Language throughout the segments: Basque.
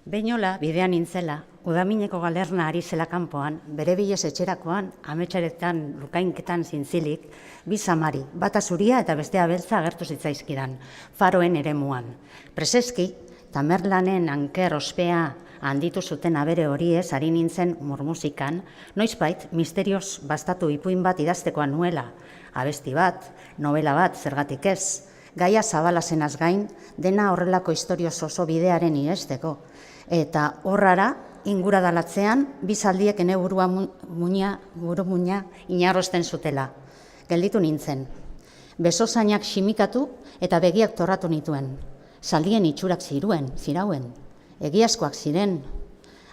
Beinola, bidean nintzela, udamineko galerna ari zela kanpoan, bere bilez etxerakoan, ametsaretan lukainketan zintzilik, bi samari, bata zuria eta bestea beltza agertu zitzaizkidan, faroen eremuan. Preseski, Tamerlanen anker ospea handitu zuten abere horiez ari nintzen murmusikan, noizbait misterioz bastatu ipuin bat idaztekoa nuela, abesti bat, novela bat, zergatik ez, gaia zabala zenaz gain, dena horrelako historioz oso bidearen iresteko. Eta horrara, inguradalatzean, bizaldiek ene buru muina inarrosten zutela. Gelditu nintzen. Besozainak ximikatu eta begiak torratu nituen. Zaldien itxurak zirauen. Egiazkoak ziren.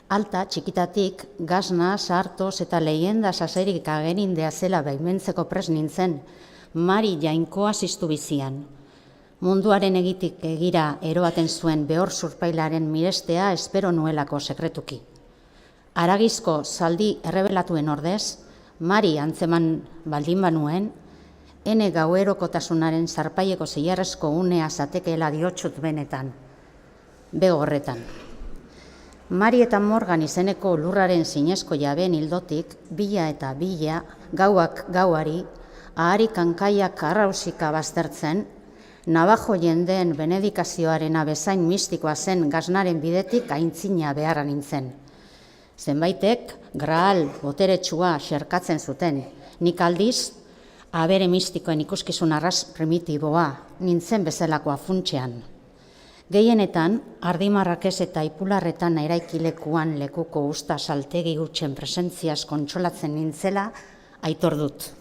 Alta, txikitatik, gazna, sartoz eta leienda saserik agerindea zela baimentzeko pres nintzen. Mari jainkoa ziztu bizian. Munduaren egitik egira eroaten zuen behor zurpailaren mirestea espero nuelako sekretuki. Aragizko zaldi errebelatuen ordez, Mari antzeman baldin banuen, ene gauerokotasunaren zarpaieko zilarrezko unea zatekeela diotsut benetan, bego horretan. Mari eta Morgan izeneko lurraren zinezko jabeen hildotik, bila eta bila, gauak gauari, ahari kankaiak arrausika baztertzen, Navajo jendeen benedikazioarena bezain mistikoa zen gaznaren bidetik aintzina beharra nintzen. Zenbaitek, Graal boteretsua xerkatzen zuten, nik aldiz, abere mistikoen ikuskizun arras primitiboa, nintzen bezalakoa funtsean. Gehienetan, ardimarrakez eta ipularretan eraikilekuan lekuko usta saltegi gutxen presentziaz kontsolatzen nintzela, aitor dut.